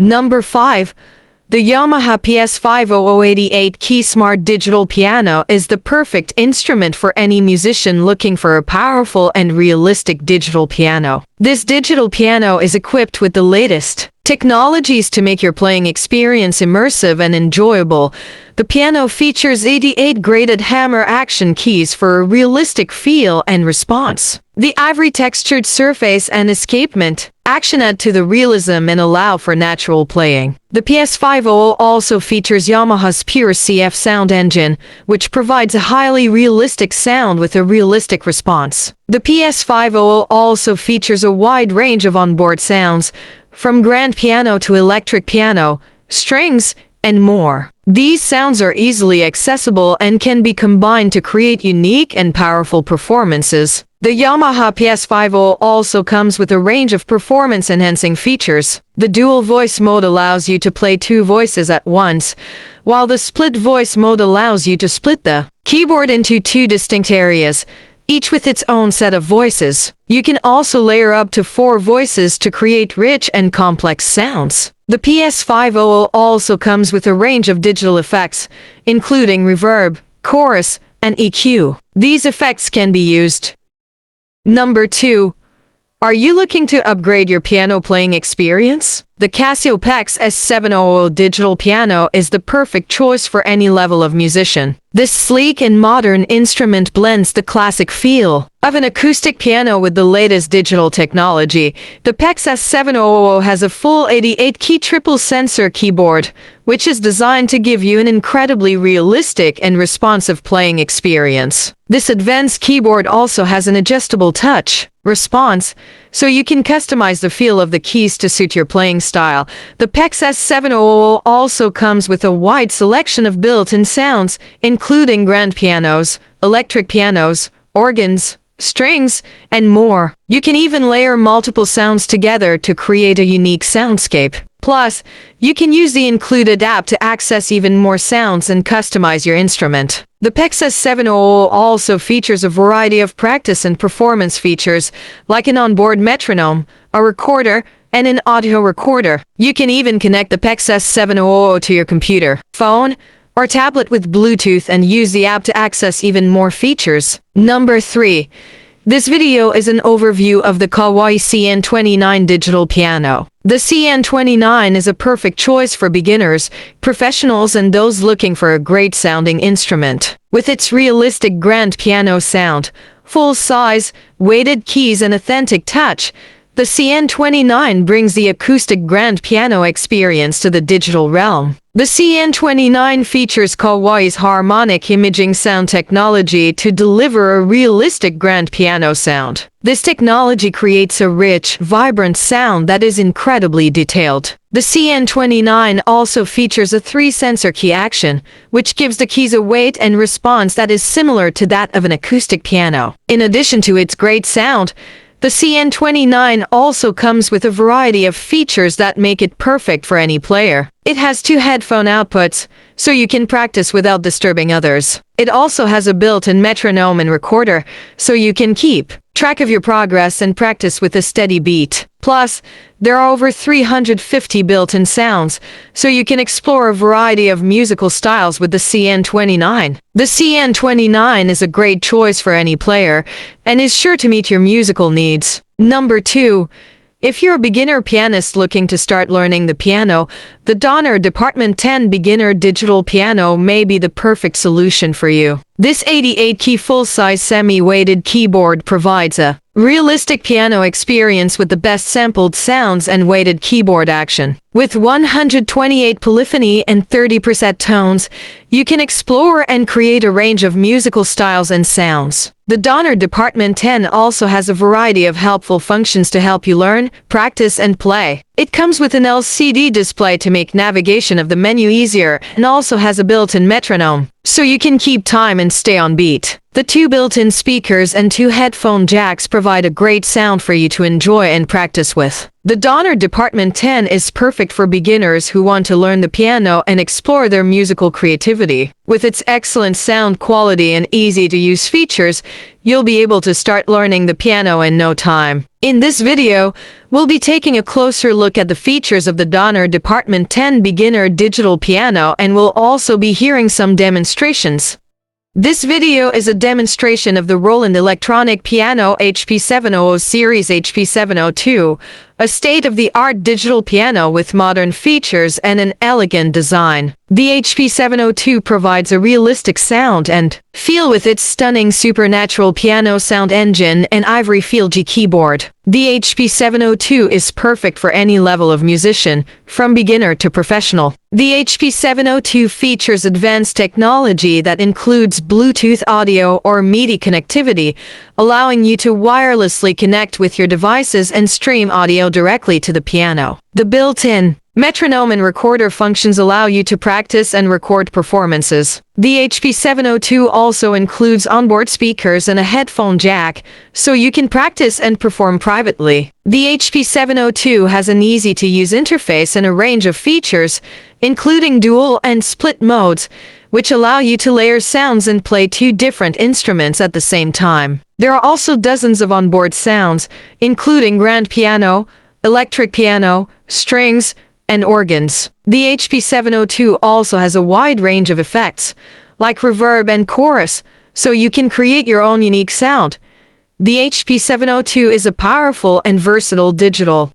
Number 5. The Yamaha PS50088 Key Smart Digital Piano is the perfect instrument for any musician looking for a powerful and realistic digital piano. This digital piano is equipped with the latest technologies to make your playing experience immersive and enjoyable. The piano features 88 graded hammer action keys for a realistic feel and response. The ivory textured surface and escapement action add to the realism and allow for natural playing. The PS500 also features Yamaha's pure CF sound engine, which provides a highly realistic sound with a realistic response. The PS500 also features a wide range of onboard sounds, from grand piano to electric piano, strings, and more. These sounds are easily accessible and can be combined to create unique and powerful performances. The Yamaha PS500 also comes with a range of performance-enhancing features. The dual voice mode allows you to play two voices at once, while the split voice mode allows you to split the keyboard into two distinct areas, each with its own set of voices. You can also layer up to 4 voices to create rich and complex sounds. The PS500 also comes with a range of digital effects, including reverb, chorus, and EQ. These effects can be used. Number 2. Are you looking to upgrade your piano playing experience? The Casio PEX S700 Digital Piano is the perfect choice for any level of musician. This sleek and modern instrument blends the classic feel of an acoustic piano with the latest digital technology. The PEX S700 has a full 88-key triple sensor keyboard, which is designed to give you an incredibly realistic and responsive playing experience. This advanced keyboard also has an adjustable touch response, so you can customize the feel of the keys to suit your playing style. The PEX S700 also comes with a wide selection of built-in sounds, including grand pianos, electric pianos, organs, strings, and more. You can even layer multiple sounds together to create a unique soundscape. Plus, you can use the included app to access even more sounds and customize your instrument. The PEX S700 also features a variety of practice and performance features, like an onboard metronome, a recorder, and an audio recorder. You can even connect the PEX S700 to your computer, phone, or tablet with Bluetooth and use the app to access even more features. Number 3. This video is an overview of the Kawai CN29 Digital Piano. The CN29 is a perfect choice for beginners, professionals, and those looking for a great-sounding instrument. With its realistic grand piano sound, full size, weighted keys, and authentic touch, the CN29 brings the acoustic grand piano experience to the digital realm. The CN29 features Kawai's harmonic imaging sound technology to deliver a realistic grand piano sound. This technology creates a rich, vibrant sound that is incredibly detailed. The CN29 also features a 3-sensor key action, which gives the keys a weight and response that is similar to that of an acoustic piano. In addition to its great sound, the CN29 also comes with a variety of features that make it perfect for any player. It has 2 headphone outputs, so you can practice without disturbing others. It also has a built-in metronome and recorder, so you can keep track of your progress and practice with a steady beat. Plus, there are over 350 built-in sounds, so you can explore a variety of musical styles with the CN29. The CN29 is a great choice for any player, and is sure to meet your musical needs. Number 2. If you're a beginner pianist looking to start learning the piano, the Donner Department 10 Beginner Digital Piano may be the perfect solution for you. This 88-key full-size semi-weighted keyboard provides a realistic piano experience with the best sampled sounds and weighted keyboard action. With 128 polyphony and 30 preset tones, you can explore and create a range of musical styles and sounds. The Donner Department 10 also has a variety of helpful functions to help you learn, practice, and play. It comes with an LCD display to make navigation of the menu easier, and also has a built-in metronome, so you can keep time and stay on beat. The 2 built-in speakers and 2 headphone jacks provide a great sound for you to enjoy and practice with. The Donner Department 10 is perfect for beginners who want to learn the piano and explore their musical creativity. With its excellent sound quality and easy-to-use features, you'll be able to start learning the piano in no time. In this video, we'll be taking a closer look at the features of the Donner Department 10 Beginner Digital Piano, and we'll also be hearing some demonstrations. This video is a demonstration of the Roland electronic piano HP700 series HP702, a state-of-the-art digital piano with modern features and an elegant design. The HP702 provides a realistic sound and feel with its stunning supernatural piano sound engine and ivory feel-G keyboard. The HP702 is perfect for any level of musician, from beginner to professional. The HP702 features advanced technology that includes Bluetooth audio or MIDI connectivity, allowing you to wirelessly connect with your devices and stream audio directly to the piano. The built-in metronome and recorder functions allow you to practice and record performances. The HP702 also includes onboard speakers and a headphone jack, so you can practice and perform privately. The HP702 has an easy-to-use interface and a range of features, including dual and split modes, which allow you to layer sounds and play two different instruments at the same time. There are also dozens of onboard sounds, including grand piano, electric piano, strings, and organs. The HP702 also has a wide range of effects, like reverb and chorus, so you can create your own unique sound. The HP702 is a powerful and versatile digital